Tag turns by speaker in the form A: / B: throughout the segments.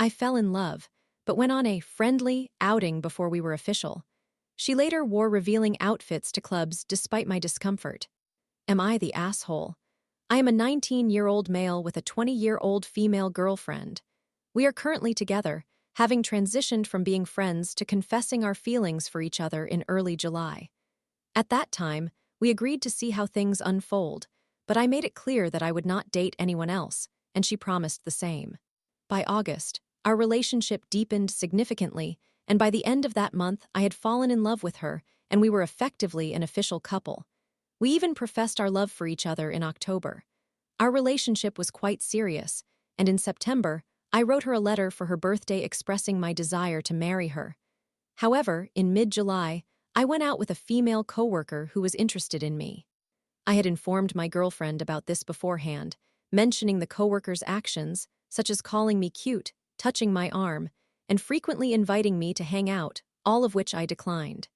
A: I fell in love, but went on a friendly outing before we were official. She later wore revealing outfits to clubs despite my discomfort. Am I the asshole? I am a 19-year-old male with a 20-year-old female girlfriend. We are currently together, having transitioned from being friends to confessing our feelings for each other in early July. At that time, we agreed to see how things unfold, but I made it clear that I would not date anyone else, and she promised the same. By August, our relationship deepened significantly, and by the end of that month, I had fallen in love with her, and we were effectively an official couple. We even professed our love for each other in October. Our relationship was quite serious, and in September, I wrote her a letter for her birthday expressing my desire to marry her. However, in mid-July, I went out with a female coworker who was interested in me. I had informed my girlfriend about this beforehand, mentioning the coworker's actions, such as calling me cute, touching my arm, and frequently inviting me to hang out, all of which I declined.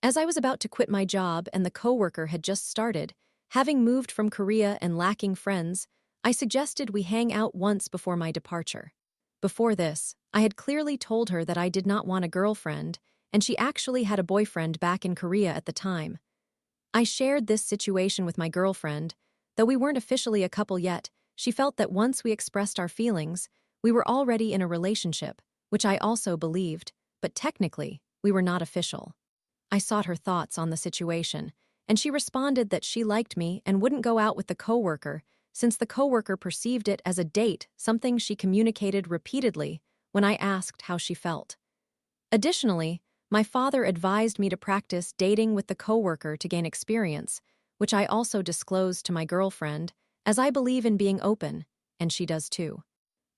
A: As I was about to quit my job and the coworker had just started, having moved from Korea and lacking friends, I suggested we hang out once before my departure. Before this, I had clearly told her that I did not want a girlfriend, and she actually had a boyfriend back in Korea at the time. I shared this situation with my girlfriend. Though we weren't officially a couple yet, she felt that once we expressed our feelings, we were already in a relationship, which I also believed, but technically, we were not official. I sought her thoughts on the situation, and she responded that she liked me and wouldn't go out with the coworker since the coworker perceived it as a date, something she communicated repeatedly when I asked how she felt. Additionally, my father advised me to practice dating with the coworker to gain experience, which I also disclosed to my girlfriend, as I believe in being open, and she does too.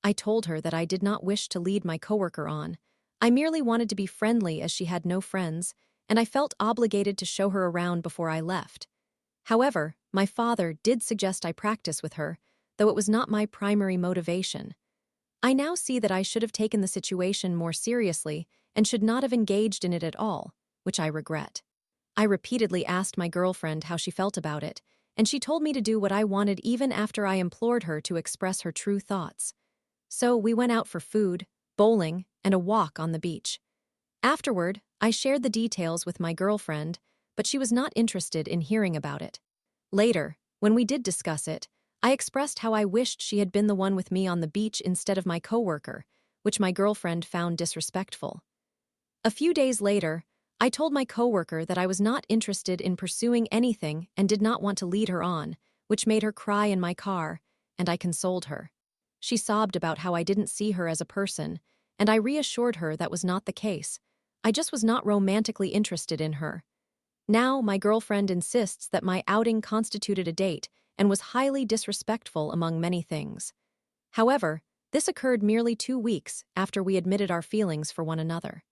A: I told her that I did not wish to lead my coworker on. I merely wanted to be friendly as she had no friends, and I felt obligated to show her around before I left. However, my father did suggest I practice with her, though it was not my primary motivation. I now see that I should have taken the situation more seriously and should not have engaged in it at all, which I regret. I repeatedly asked my girlfriend how she felt about it, and she told me to do what I wanted even after I implored her to express her true thoughts. So we went out for food, bowling, and a walk on the beach. Afterward, I shared the details with my girlfriend, but she was not interested in hearing about it. Later, when we did discuss it, I expressed how I wished she had been the one with me on the beach instead of my coworker, which my girlfriend found disrespectful. A few days later, I told my coworker that I was not interested in pursuing anything and did not want to lead her on, which made her cry in my car, and I consoled her. She sobbed about how I didn't see her as a person, and I reassured her that was not the case. I just was not romantically interested in her. Now, my girlfriend insists that my outing constituted a date and was highly disrespectful among many things. However, this occurred merely 2 weeks after we admitted our feelings for one another.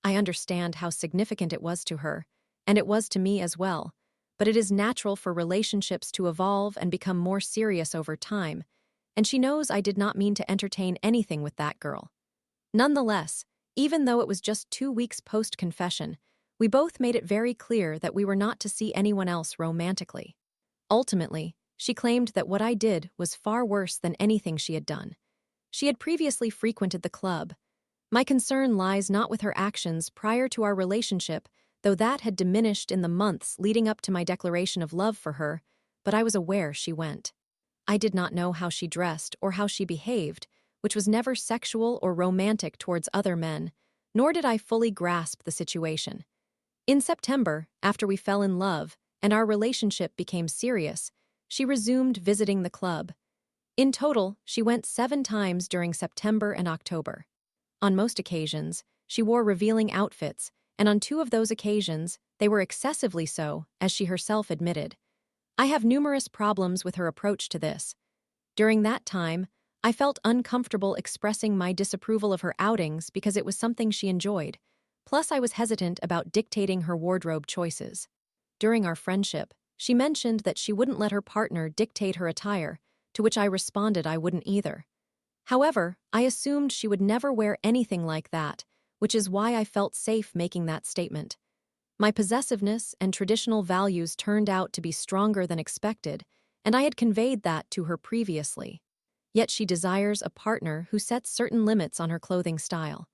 A: I understand how significant it was to her, and it was to me as well, but it is natural for relationships to evolve and become more serious over time, and she knows I did not mean to entertain anything with that girl. Nonetheless, even though it was just 2 weeks post-confession, we both made it very clear that we were not to see anyone else romantically. Ultimately, she claimed that what I did was far worse than anything she had done. She had previously frequented the club. My concern lies not with her actions prior to our relationship, though that had diminished in the months leading up to my declaration of love for her, but I was aware she went. I did not know how she dressed or how she behaved, which was never sexual or romantic towards other men, nor did I fully grasp the situation. In September, after we fell in love and our relationship became serious, she resumed visiting the club. In total, she went 7 times during September and October. On most occasions, she wore revealing outfits, and on 2 of those occasions, they were excessively so, as she herself admitted. I have numerous problems with her approach to this. During that time, I felt uncomfortable expressing my disapproval of her outings because it was something she enjoyed. Plus, I was hesitant about dictating her wardrobe choices. During our friendship, she mentioned that she wouldn't let her partner dictate her attire, to which I responded I wouldn't either. However, I assumed she would never wear anything like that, which is why I felt safe making that statement. My possessiveness and traditional values turned out to be stronger than expected, and I had conveyed that to her previously. Yet she desires a partner who sets certain limits on her clothing style.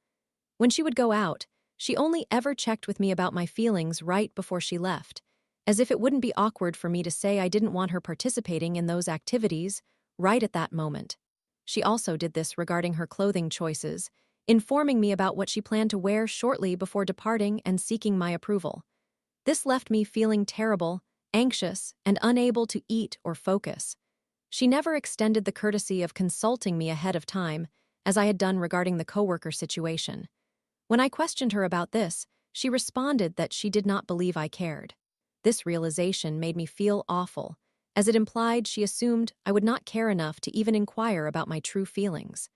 A: When she would go out, she only ever checked with me about my feelings right before she left, as if it wouldn't be awkward for me to say I didn't want her participating in those activities right at that moment. She also did this regarding her clothing choices, informing me about what she planned to wear shortly before departing and seeking my approval. This left me feeling terrible, anxious, and unable to eat or focus. She never extended the courtesy of consulting me ahead of time, as I had done regarding the coworker situation. When I questioned her about this, she responded that she did not believe I cared. This realization made me feel awful, as it implied she assumed I would not care enough to even inquire about my true feelings.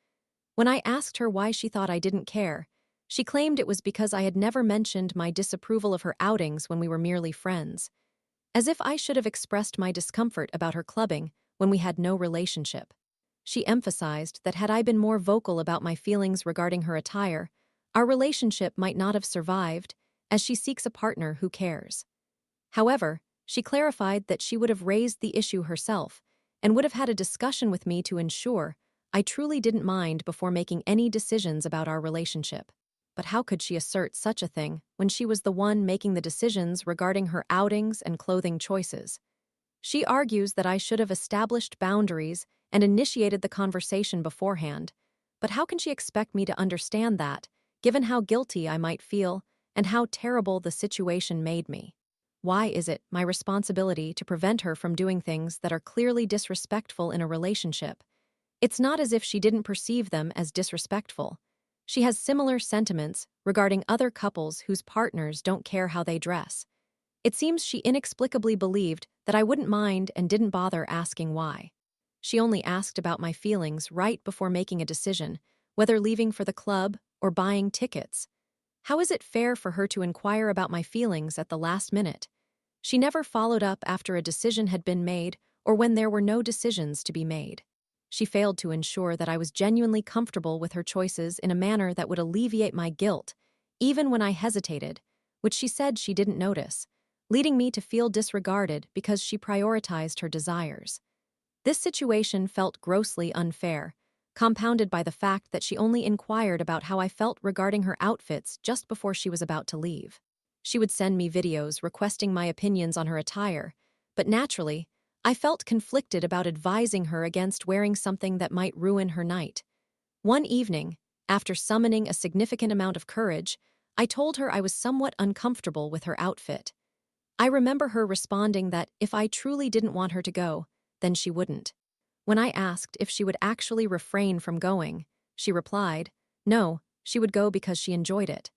A: When I asked her why she thought I didn't care, she claimed it was because I had never mentioned my disapproval of her outings when we were merely friends, as if I should have expressed my discomfort about her clubbing when we had no relationship. She emphasized that had I been more vocal about my feelings regarding her attire, our relationship might not have survived, as she seeks a partner who cares. However, she clarified that she would have raised the issue herself and would have had a discussion with me to ensure I truly didn't mind before making any decisions about our relationship. But how could she assert such a thing when she was the one making the decisions regarding her outings and clothing choices? She argues that I should have established boundaries and initiated the conversation beforehand, but how can she expect me to understand that, given how guilty I might feel and how terrible the situation made me? Why is it my responsibility to prevent her from doing things that are clearly disrespectful in a relationship? It's not as if she didn't perceive them as disrespectful. She has similar sentiments regarding other couples whose partners don't care how they dress. It seems she inexplicably believed that I wouldn't mind and didn't bother asking why. She only asked about my feelings right before making a decision, whether leaving for the club or buying tickets. How is it fair for her to inquire about my feelings at the last minute? She never followed up after a decision had been made or when there were no decisions to be made. She failed to ensure that I was genuinely comfortable with her choices in a manner that would alleviate my guilt, even when I hesitated, which she said she didn't notice, leading me to feel disregarded because she prioritized her desires. This situation felt grossly unfair, compounded by the fact that she only inquired about how I felt regarding her outfits just before she was about to leave. She would send me videos requesting my opinions on her attire, but naturally, I felt conflicted about advising her against wearing something that might ruin her night. One evening, after summoning a significant amount of courage, I told her I was somewhat uncomfortable with her outfit. I remember her responding that if I truly didn't want her to go, then she wouldn't. When I asked if she would actually refrain from going, she replied, no, she would go because she enjoyed it.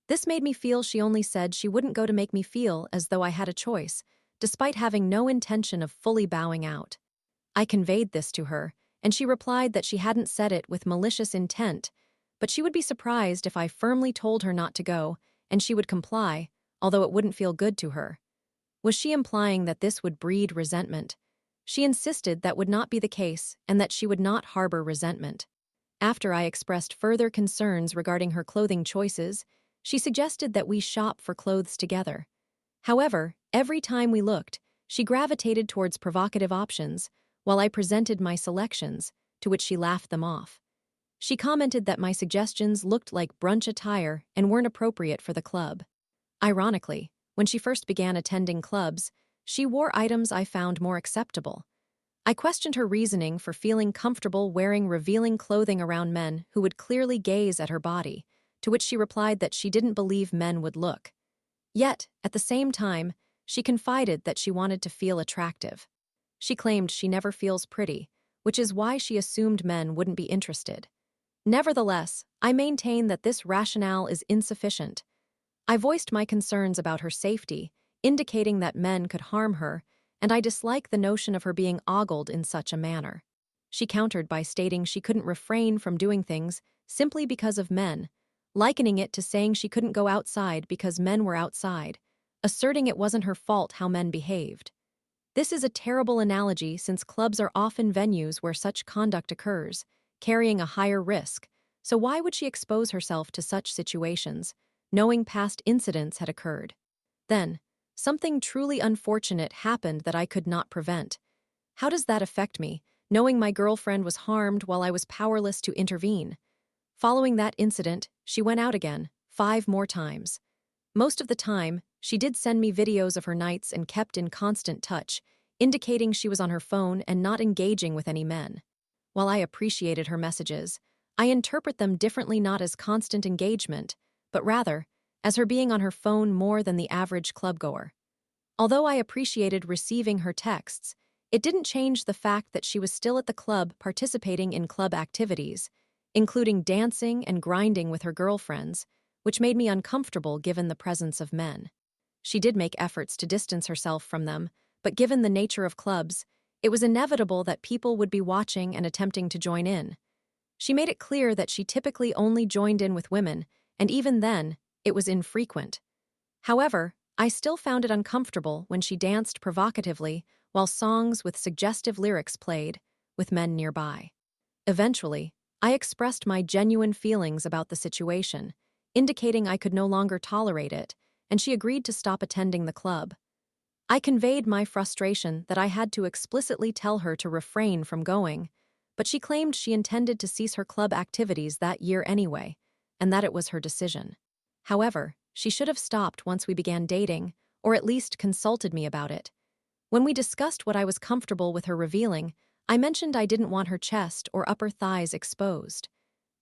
A: This made me feel she only said she wouldn't go to make me feel as though I had a choice, despite having no intention of fully bowing out. I conveyed this to her, and she replied that she hadn't said it with malicious intent, but she would be surprised if I firmly told her not to go, and she would comply, although it wouldn't feel good to her. Was she implying that this would breed resentment? She insisted that would not be the case and that she would not harbor resentment. After I expressed further concerns regarding her clothing choices, she suggested that we shop for clothes together. However, every time we looked, she gravitated towards provocative options, while I presented my selections, to which she laughed them off. She commented that my suggestions looked like brunch attire and weren't appropriate for the club. Ironically, when she first began attending clubs, she wore items I found more acceptable. I questioned her reasoning for feeling comfortable wearing revealing clothing around men who would clearly gaze at her body, to which she replied that she didn't believe men would look. Yet, at the same time, she confided that she wanted to feel attractive. She claimed she never feels pretty, which is why she assumed men wouldn't be interested. Nevertheless, I maintain that this rationale is insufficient. I voiced my concerns about her safety, indicating that men could harm her, and I dislike the notion of her being ogled in such a manner. She countered by stating she couldn't refrain from doing things simply because of men, likening it to saying she couldn't go outside because men were outside, asserting it wasn't her fault how men behaved. This is a terrible analogy since clubs are often venues where such conduct occurs, carrying a higher risk, so why would she expose herself to such situations, knowing past incidents had occurred? Then, something truly unfortunate happened that I could not prevent. How does that affect me, knowing my girlfriend was harmed while I was powerless to intervene. Following that incident, she went out again, 5 more times. Most of the time, she did send me videos of her nights and kept in constant touch, indicating she was on her phone and not engaging with any men. While I appreciated her messages, I interpret them differently, not as constant engagement, but rather as her being on her phone more than the average clubgoer. Although I appreciated receiving her texts, it didn't change the fact that she was still at the club participating in club activities, including dancing and grinding with her girlfriends, which made me uncomfortable given the presence of men. She did make efforts to distance herself from them, but given the nature of clubs, it was inevitable that people would be watching and attempting to join in. She made it clear that she typically only joined in with women, and even then, it was infrequent. However, I still found it uncomfortable when she danced provocatively while songs with suggestive lyrics played, with men nearby. Eventually, I expressed my genuine feelings about the situation, indicating I could no longer tolerate it, and she agreed to stop attending the club. I conveyed my frustration that I had to explicitly tell her to refrain from going, but she claimed she intended to cease her club activities that year anyway, and that it was her decision. However, she should have stopped once we began dating, or at least consulted me about it. When we discussed what I was comfortable with her revealing, I mentioned I didn't want her chest or upper thighs exposed.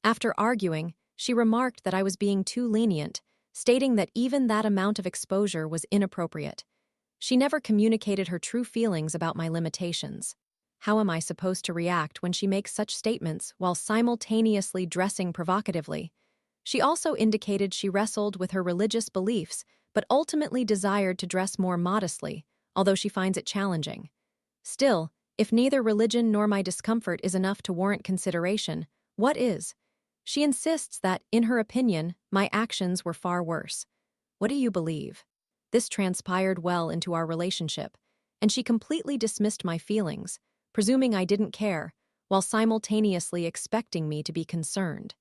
A: After arguing, she remarked that I was being too lenient, stating that even that amount of exposure was inappropriate. She never communicated her true feelings about my limitations. How am I supposed to react when she makes such statements while simultaneously dressing provocatively? She also indicated she wrestled with her religious beliefs, but ultimately desired to dress more modestly, although she finds it challenging. Still, if neither religion nor my discomfort is enough to warrant consideration, what is? She insists that, in her opinion, my actions were far worse. What do you believe? This transpired well into our relationship, and she completely dismissed my feelings, presuming I didn't care, while simultaneously expecting me to be concerned.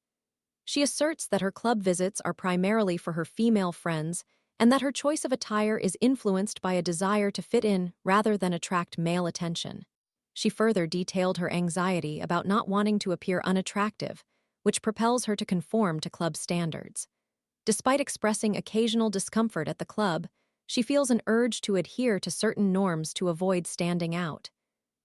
A: She asserts that her club visits are primarily for her female friends and that her choice of attire is influenced by a desire to fit in rather than attract male attention. She further detailed her anxiety about not wanting to appear unattractive, which propels her to conform to club standards. Despite expressing occasional discomfort at the club, she feels an urge to adhere to certain norms to avoid standing out.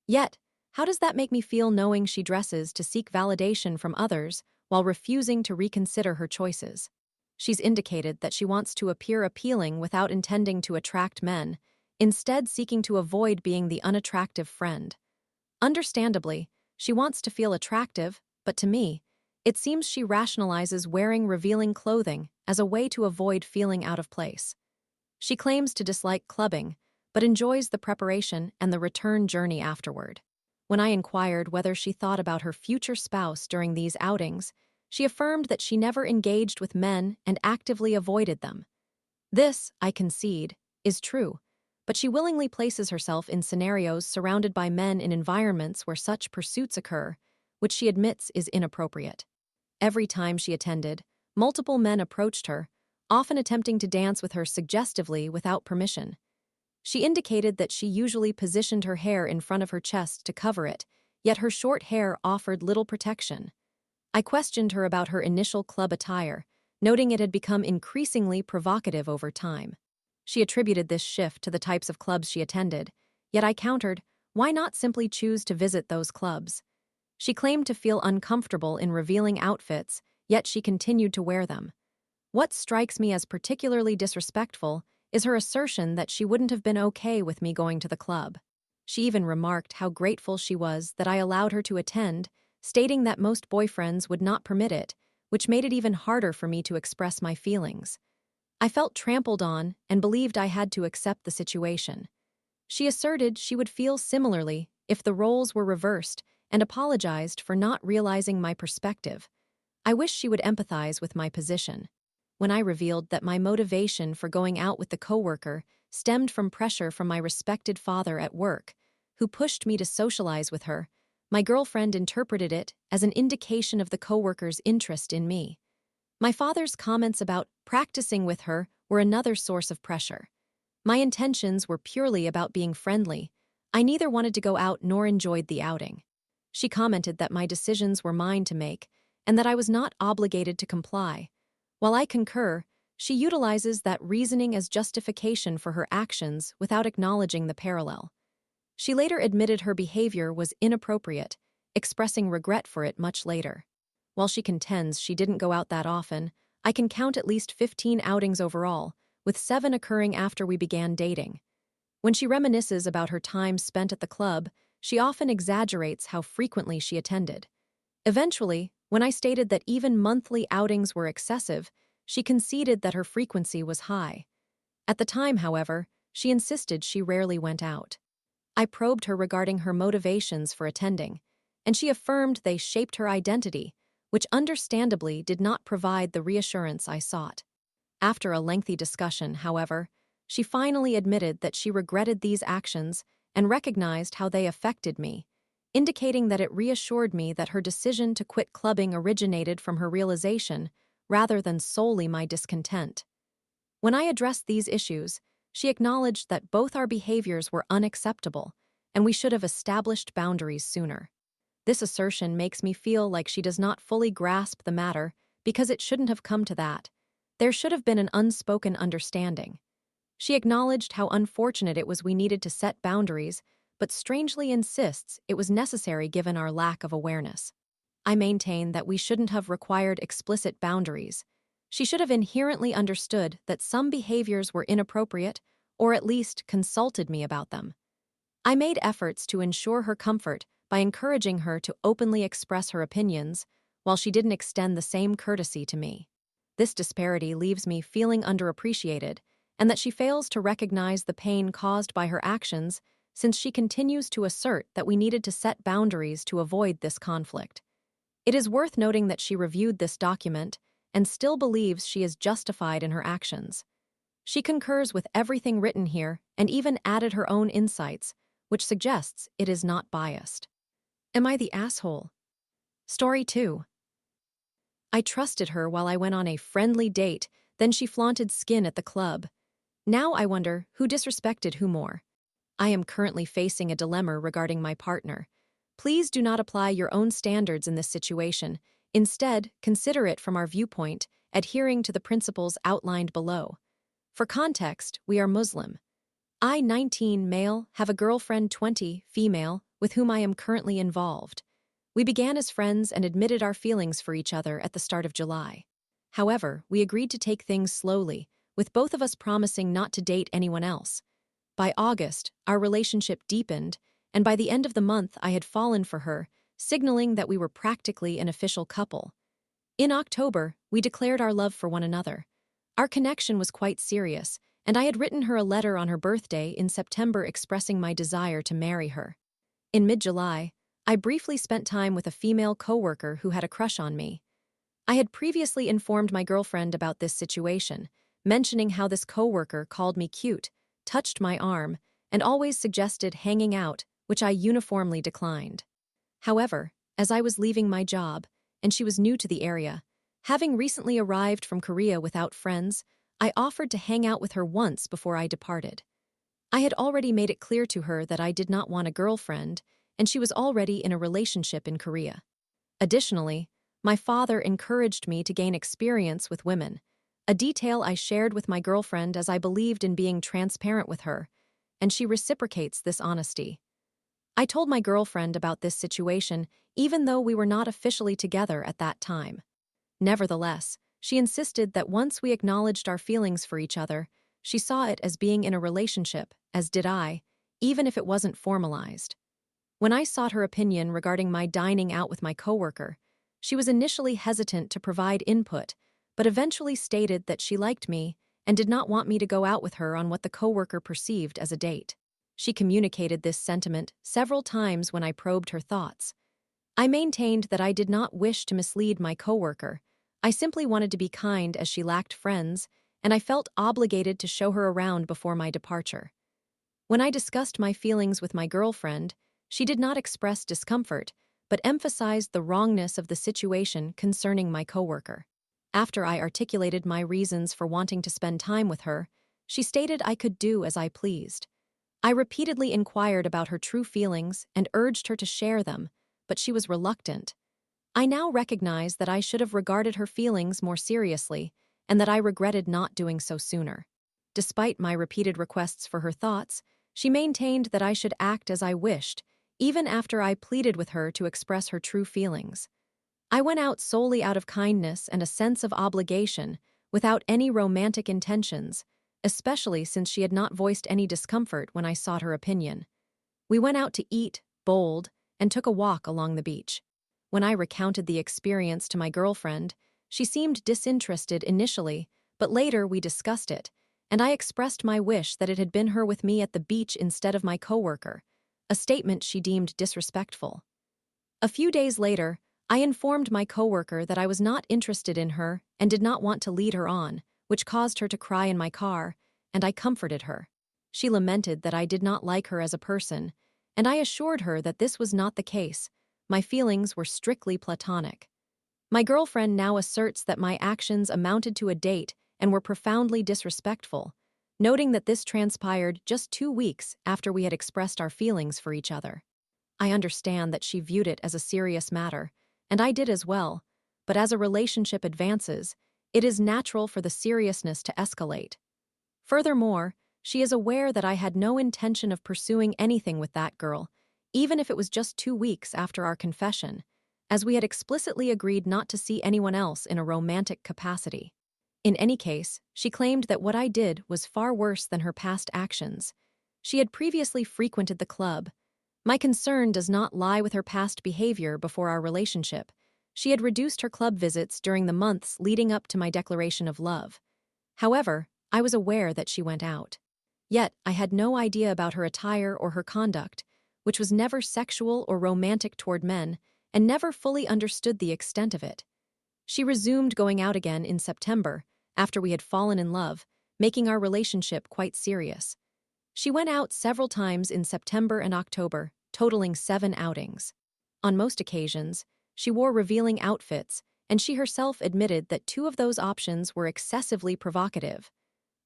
A: Yet, how does that make me feel knowing she dresses to seek validation from others while refusing to reconsider her choices? She's indicated that she wants to appear appealing without intending to attract men, instead seeking to avoid being the unattractive friend. Understandably, she wants to feel attractive, but to me, it seems she rationalizes wearing revealing clothing as a way to avoid feeling out of place. She claims to dislike clubbing, but enjoys the preparation and the return journey afterward. When I inquired whether she thought about her future spouse during these outings, she affirmed that she never engaged with men and actively avoided them. This, I concede, is true, but she willingly places herself in scenarios surrounded by men in environments where such pursuits occur, which she admits is inappropriate. Every time she attended, multiple men approached her, often attempting to dance with her suggestively without permission. She indicated that she usually positioned her hair in front of her chest to cover it, yet her short hair offered little protection. I questioned her about her initial club attire, noting it had become increasingly provocative over time. She attributed this shift to the types of clubs she attended, yet I countered, why not simply choose to visit those clubs? She claimed to feel uncomfortable in revealing outfits, yet she continued to wear them. What strikes me as particularly disrespectful is her assertion that she wouldn't have been okay with me going to the club. She even remarked how grateful she was that I allowed her to attend, stating that most boyfriends would not permit it, which made it even harder for me to express my feelings. I felt trampled on and believed I had to accept the situation. She asserted she would feel similarly if the roles were reversed and apologized for not realizing my perspective. I wish she would empathize with my position. When I revealed that my motivation for going out with the coworker stemmed from pressure from my respected father at work, who pushed me to socialize with her, my girlfriend interpreted it as an indication of the coworker's interest in me. My father's comments about practicing with her were another source of pressure. My intentions were purely about being friendly. I neither wanted to go out nor enjoyed the outing. She commented that my decisions were mine to make and that I was not obligated to comply. While I concur, she utilizes that reasoning as justification for her actions without acknowledging the parallel. She later admitted her behavior was inappropriate, expressing regret for it much later. While she contends she didn't go out that often, I can count at least 15 outings overall, with 7 occurring after we began dating. When she reminisces about her time spent at the club, she often exaggerates how frequently she attended. Eventually, when I stated that even monthly outings were excessive, she conceded that her frequency was high. At the time, however, she insisted she rarely went out. I probed her regarding her motivations for attending, and she affirmed they shaped her identity, which understandably did not provide the reassurance I sought. After a lengthy discussion, however, she finally admitted that she regretted these actions and recognized how they affected me, indicating that it reassured me that her decision to quit clubbing originated from her realization rather than solely my discontent. When I addressed these issues, she acknowledged that both our behaviors were unacceptable and we should have established boundaries sooner. This assertion makes me feel like she does not fully grasp the matter because it shouldn't have come to that. There should have been an unspoken understanding. She acknowledged how unfortunate it was we needed to set boundaries, but strangely insists it was necessary given our lack of awareness. I maintain that we shouldn't have required explicit boundaries. She should have inherently understood that some behaviors were inappropriate, or at least consulted me about them. I made efforts to ensure her comfort by encouraging her to openly express her opinions, while she didn't extend the same courtesy to me. This disparity leaves me feeling underappreciated, and that she fails to recognize the pain caused by her actions since she continues to assert that we needed to set boundaries to avoid this conflict. It is worth noting that she reviewed this document and still believes she is justified in her actions. She concurs with everything written here and even added her own insights, which suggests it is not biased. Am I the asshole? Story 2. I trusted her while I went on a friendly date, then she flaunted skin at the club. Now I wonder who disrespected who more. I am currently facing a dilemma regarding my partner. Please do not apply your own standards in this situation. Instead, consider it from our viewpoint, adhering to the principles outlined below. For context, we are Muslim. I, 19, male, have a girlfriend, 20, female, with whom I am currently involved. We began as friends and admitted our feelings for each other at the start of July. However, we agreed to take things slowly, with both of us promising not to date anyone else. By August, our relationship deepened, and by the end of the month I had fallen for her, signaling that we were practically an official couple. In October, we declared our love for one another. Our connection was quite serious, and I had written her a letter on her birthday in September expressing my desire to marry her. In mid-July, I briefly spent time with a female coworker who had a crush on me. I had previously informed my girlfriend about this situation, mentioning how this coworker called me cute, touched my arm, and always suggested hanging out, which I uniformly declined. However, as I was leaving my job, and she was new to the area, having recently arrived from Korea without friends, I offered to hang out with her once before I departed. I had already made it clear to her that I did not want a girlfriend, and she was already in a relationship in Korea. Additionally, my father encouraged me to gain experience with women, a detail I shared with my girlfriend as I believed in being transparent with her, and she reciprocates this honesty. I told my girlfriend about this situation even though we were not officially together at that time. Nevertheless, she insisted that once we acknowledged our feelings for each other, she saw it as being in a relationship, as did I, even if it wasn't formalized. When I sought her opinion regarding my dining out with my coworker, she was initially hesitant to provide input, but eventually stated that she liked me and did not want me to go out with her on what the coworker perceived as a date. She communicated this sentiment several times when I probed her thoughts. I maintained that I did not wish to mislead my coworker. I simply wanted to be kind as she lacked friends, and I felt obligated to show her around before my departure. When I discussed my feelings with my girlfriend, she did not express discomfort, but emphasized the wrongness of the situation concerning my coworker. After I articulated my reasons for wanting to spend time with her, she stated I could do as I pleased. I repeatedly inquired about her true feelings and urged her to share them, but she was reluctant. I now recognize that I should have regarded her feelings more seriously, and that I regretted not doing so sooner. Despite my repeated requests for her thoughts, she maintained that I should act as I wished, even after I pleaded with her to express her true feelings. I went out solely out of kindness and a sense of obligation, without any romantic intentions, especially since she had not voiced any discomfort when I sought her opinion. We went out to eat, bowled, and took a walk along the beach. When I recounted the experience to my girlfriend, she seemed disinterested initially, but later we discussed it, and I expressed my wish that it had been her with me at the beach instead of my coworker, a statement she deemed disrespectful. A few days later, I informed my coworker that I was not interested in her and did not want to lead her on, which caused her to cry in my car, and I comforted her. She lamented that I did not like her as a person, and I assured her that this was not the case. My feelings were strictly platonic. My girlfriend now asserts that my actions amounted to a date and were profoundly disrespectful, noting that this transpired just 2 weeks after we had expressed our feelings for each other. I understand that she viewed it as a serious matter, and I did as well, but as a relationship advances, it is natural for the seriousness to escalate. Furthermore, she is aware that I had no intention of pursuing anything with that girl, even if it was just 2 weeks after our confession, as we had explicitly agreed not to see anyone else in a romantic capacity. In any case, she claimed that what I did was far worse than her past actions. She had previously frequented the club. My concern does not lie with her past behavior before our relationship. She had reduced her club visits during the months leading up to my declaration of love. However, I was aware that she went out. Yet, I had no idea about her attire or her conduct, which was never sexual or romantic toward men, and never fully understood the extent of it. She resumed going out again in September, after we had fallen in love, making our relationship quite serious. She went out several times in September and October, totaling 7 outings. On most occasions, she wore revealing outfits, and she herself admitted that 2 of those options were excessively provocative.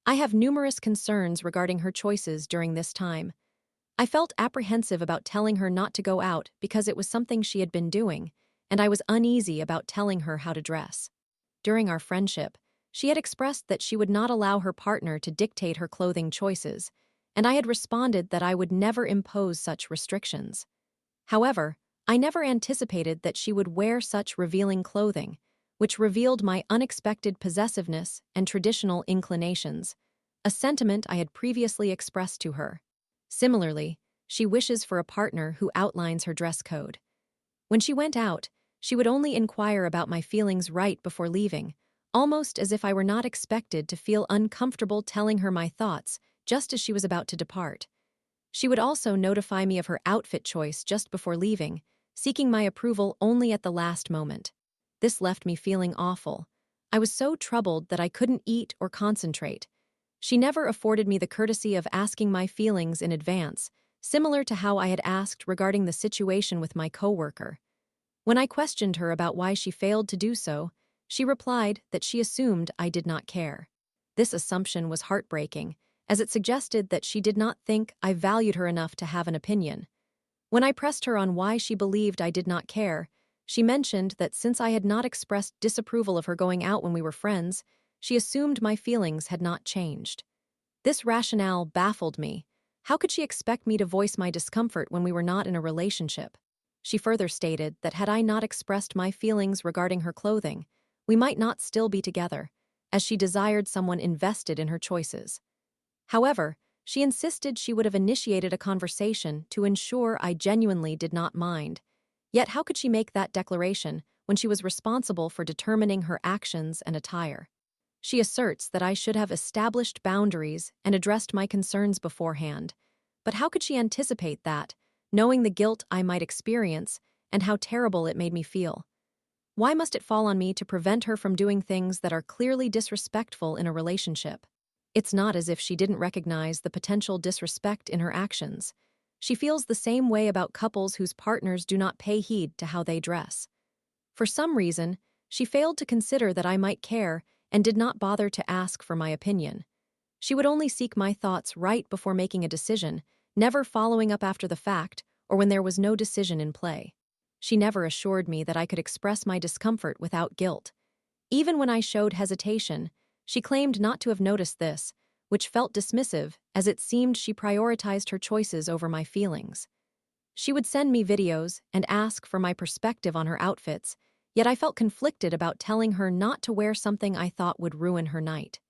A: I have numerous concerns regarding her choices during this time. I felt apprehensive about telling her not to go out because it was something she had been doing, and I was uneasy about telling her how to dress. During our friendship, she had expressed that she would not allow her partner to dictate her clothing choices, and I had responded that I would never impose such restrictions. However, I never anticipated that she would wear such revealing clothing, which revealed my unexpected possessiveness and traditional inclinations, a sentiment I had previously expressed to her. Similarly, she wishes for a partner who outlines her dress code. When she went out, she would only inquire about my feelings right before leaving, almost as if I were not expected to feel uncomfortable telling her my thoughts just as she was about to depart. She would also notify me of her outfit choice just before leaving, seeking my approval only at the last moment. This left me feeling awful. I was so troubled that I couldn't eat or concentrate. She never afforded me the courtesy of asking my feelings in advance, similar to how I had asked regarding the situation with my coworker. When I questioned her about why she failed to do so, she replied that she assumed I did not care. This assumption was heartbreaking, as it suggested that she did not think I valued her enough to have an opinion. When I pressed her on why she believed I did not care, she mentioned that since I had not expressed disapproval of her going out when we were friends, she assumed my feelings had not changed. This rationale baffled me. How could she expect me to voice my discomfort when we were not in a relationship? She further stated that had I not expressed my feelings regarding her clothing, we might not still be together, as she desired someone invested in her choices. However, she insisted she would have initiated a conversation to ensure I genuinely did not mind. Yet how could she make that declaration when she was responsible for determining her actions and attire? She asserts that I should have established boundaries and addressed my concerns beforehand. But how could she anticipate that, knowing the guilt I might experience and how terrible it made me feel? Why must it fall on me to prevent her from doing things that are clearly disrespectful in a relationship? It's not as if she didn't recognize the potential disrespect in her actions. She feels the same way about couples whose partners do not pay heed to how they dress. For some reason, she failed to consider that I might care and did not bother to ask for my opinion. She would only seek my thoughts right before making a decision, never following up after the fact or when there was no decision in play. She never assured me that I could express my discomfort without guilt. Even when I showed hesitation, she claimed not to have noticed this, which felt dismissive as it seemed she prioritized her choices over my feelings. She would send me videos and ask for my perspective on her outfits, yet I felt conflicted about telling her not to wear something I thought would ruin her night.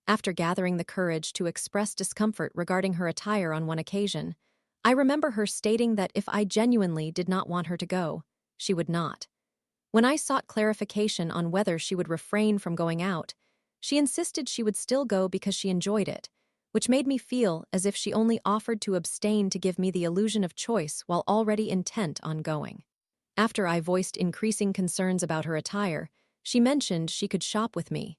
A: After gathering the courage to express discomfort regarding her attire on one occasion, I remember her stating that if I genuinely did not want her to go, she would not. When I sought clarification on whether she would refrain from going out, she insisted she would still go because she enjoyed it, which made me feel as if she only offered to abstain to give me the illusion of choice while already intent on going. After I voiced increasing concerns about her attire, she mentioned she could shop with me.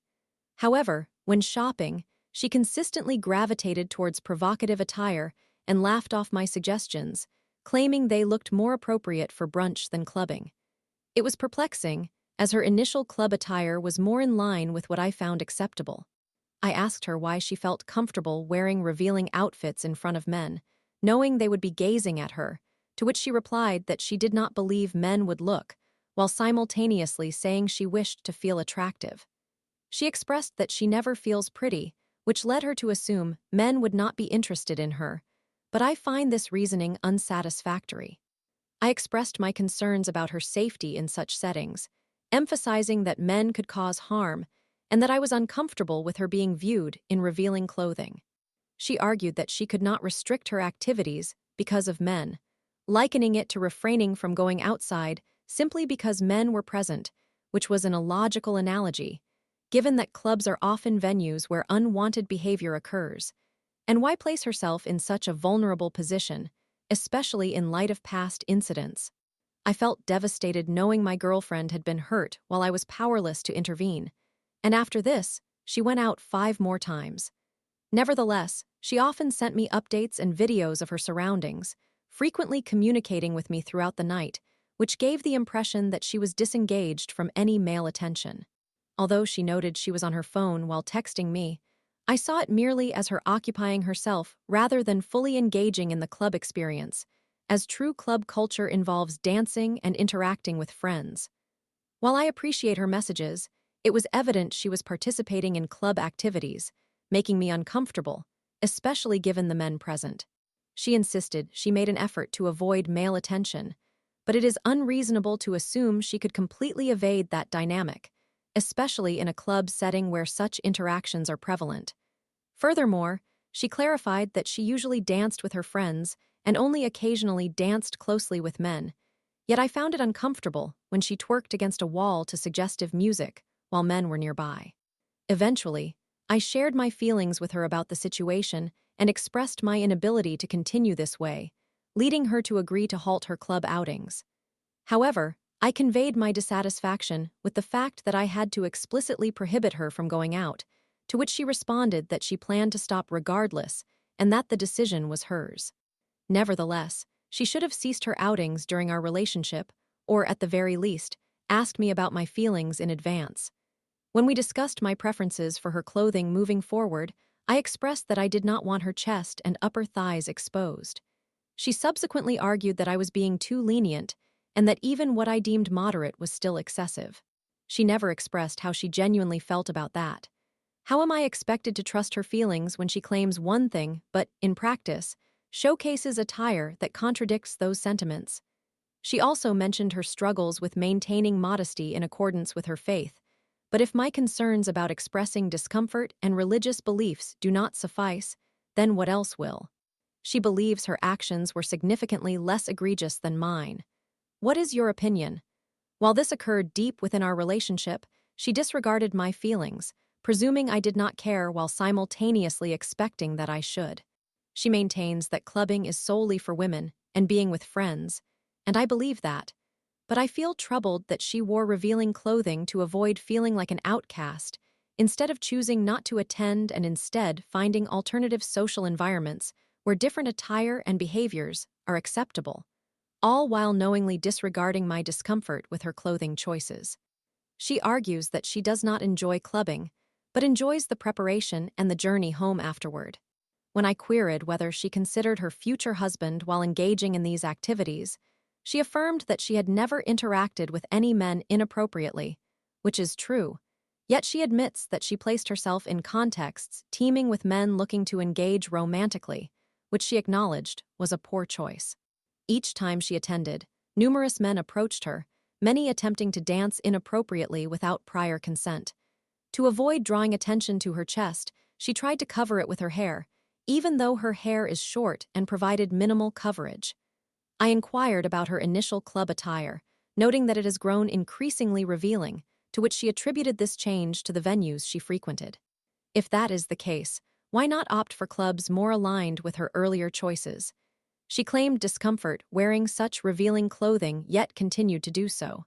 A: However, when shopping, she consistently gravitated towards provocative attire and laughed off my suggestions, claiming they looked more appropriate for brunch than clubbing. It was perplexing, as her initial club attire was more in line with what I found acceptable. I asked her why she felt comfortable wearing revealing outfits in front of men, knowing they would be gazing at her, to which she replied that she did not believe men would look, while simultaneously saying she wished to feel attractive. She expressed that she never feels pretty, which led her to assume men would not be interested in her, but I find this reasoning unsatisfactory. I expressed my concerns about her safety in such settings, emphasizing that men could cause harm and that I was uncomfortable with her being viewed in revealing clothing. She argued that she could not restrict her activities because of men, likening it to refraining from going outside simply because men were present, which was an illogical analogy, given that clubs are often venues where unwanted behavior occurs. And why place herself in such a vulnerable position, especially in light of past incidents? I felt devastated knowing my girlfriend had been hurt while I was powerless to intervene, and after this, she went out 5 more times. Nevertheless, she often sent me updates and videos of her surroundings, frequently communicating with me throughout the night, which gave the impression that she was disengaged from any male attention. Although she noted she was on her phone while texting me, I saw it merely as her occupying herself rather than fully engaging in the club experience, as true club culture involves dancing and interacting with friends. While I appreciate her messages, it was evident she was participating in club activities, making me uncomfortable, especially given the men present. She insisted she made an effort to avoid male attention, but it is unreasonable to assume she could completely evade that dynamic, especially in a club setting where such interactions are prevalent. Furthermore, she clarified that she usually danced with her friends and only occasionally danced closely with men, yet I found it uncomfortable when she twerked against a wall to suggestive music while men were nearby. Eventually, I shared my feelings with her about the situation and expressed my inability to continue this way, leading her to agree to halt her club outings. However, I conveyed my dissatisfaction with the fact that I had to explicitly prohibit her from going out, to which she responded that she planned to stop regardless and that the decision was hers. Nevertheless, she should have ceased her outings during our relationship, or at the very least, asked me about my feelings in advance. When we discussed my preferences for her clothing moving forward, I expressed that I did not want her chest and upper thighs exposed. She subsequently argued that I was being too lenient and that even what I deemed moderate was still excessive. She never expressed how she genuinely felt about that. How am I expected to trust her feelings when she claims one thing but, in practice, showcases attire that contradicts those sentiments? She also mentioned her struggles with maintaining modesty in accordance with her faith, but if my concerns about expressing discomfort and religious beliefs do not suffice, then what else will? She believes her actions were significantly less egregious than mine. What is your opinion? While this occurred deep within our relationship, she disregarded my feelings, presuming I did not care while simultaneously expecting that I should. She maintains that clubbing is solely for women and being with friends, and I believe that. But I feel troubled that she wore revealing clothing to avoid feeling like an outcast, instead of choosing not to attend and instead finding alternative social environments where different attire and behaviors are acceptable, all while knowingly disregarding my discomfort with her clothing choices. She argues that she does not enjoy clubbing, but enjoys the preparation and the journey home afterward. When I queried whether she considered her future husband while engaging in these activities, She affirmed that she had never interacted with any men inappropriately, which is true, yet she admits that she placed herself in contexts teeming with men looking to engage romantically, which she acknowledged was a poor choice. Each time she attended, numerous men approached her, many attempting to dance inappropriately without prior consent. To avoid drawing attention to her chest, she tried to cover it with her hair, even though her hair is short and provided minimal coverage. I inquired about her initial club attire, noting that it has grown increasingly revealing, to which she attributed this change to the venues she frequented. If that is the case, why not opt for clubs more aligned with her earlier choices? She claimed discomfort wearing such revealing clothing, yet continued to do so.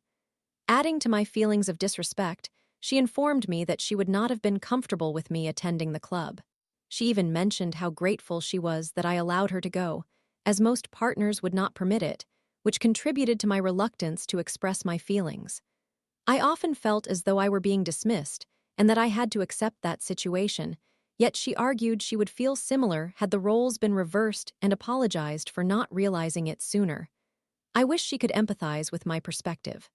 A: Adding to my feelings of disrespect, she informed me that she would not have been comfortable with me attending the club. She even mentioned how grateful she was that I allowed her to go, as most partners would not permit it, which contributed to my reluctance to express my feelings. I often felt as though I were being dismissed and that I had to accept that situation, yet she argued she would feel similar had the roles been reversed and apologized for not realizing it sooner. I wish she could empathize with my perspective.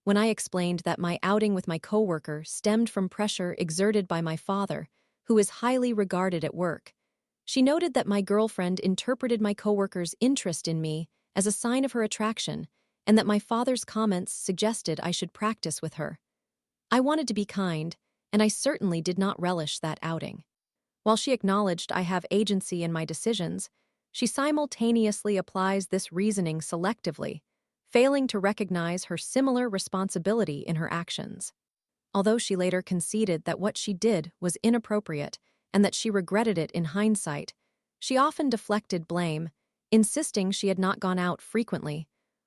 A: When I explained that my outing with my coworker stemmed from pressure exerted by my father, who is highly regarded at work, she noted that my girlfriend interpreted my coworker's interest in me as a sign of her attraction and that my father's comments suggested I should practice with her. I wanted to be kind, and I certainly did not relish that outing. While she acknowledged I have agency in my decisions, she simultaneously applies this reasoning selectively, failing to recognize her similar responsibility in her actions. Although she later conceded that what she did was inappropriate and that she regretted it in hindsight, she often deflected blame, insisting she had not gone out frequently,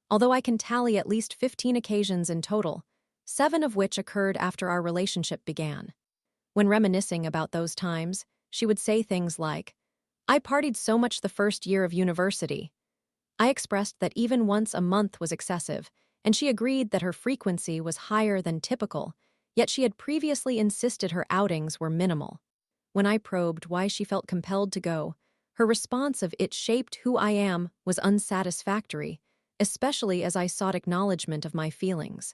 A: although I can tally at least 15 occasions in total, 7 of which occurred after our relationship began. When reminiscing about those times, she would say things like, "I partied so much the first year of university." I expressed that even once a month was excessive, and she agreed that her frequency was higher than typical, yet she had previously insisted her outings were minimal. When I probed why she felt compelled to go, her response of "it shaped who I am" was unsatisfactory, especially as I sought acknowledgement of my feelings.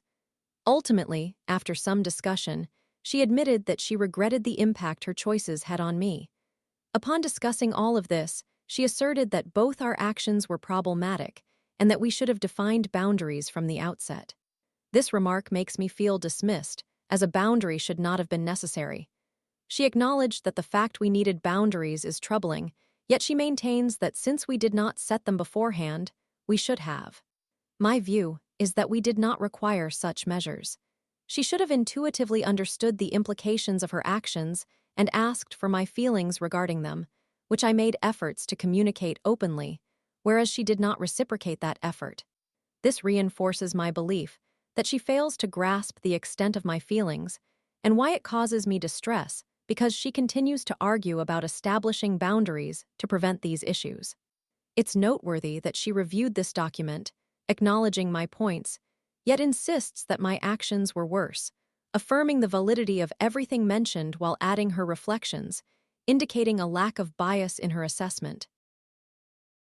A: Ultimately, after some discussion, she admitted that she regretted the impact her choices had on me. Upon discussing all of this, she asserted that both our actions were problematic and that we should have defined boundaries from the outset. This remark makes me feel dismissed, as a boundary should not have been necessary. She acknowledged that the fact we needed boundaries is troubling, yet she maintains that since we did not set them beforehand, we should have. My view is that we did not require such measures. She should have intuitively understood the implications of her actions and asked for my feelings regarding them, which I made efforts to communicate openly, whereas she did not reciprocate that effort. This reinforces my belief that she fails to grasp the extent of my feelings and why it causes me distress, because she continues to argue about establishing boundaries to prevent these issues. It's noteworthy that she reviewed this document, acknowledging my points, yet insists that my actions were worse, affirming the validity of everything mentioned while adding her reflections, indicating a lack of bias in her assessment.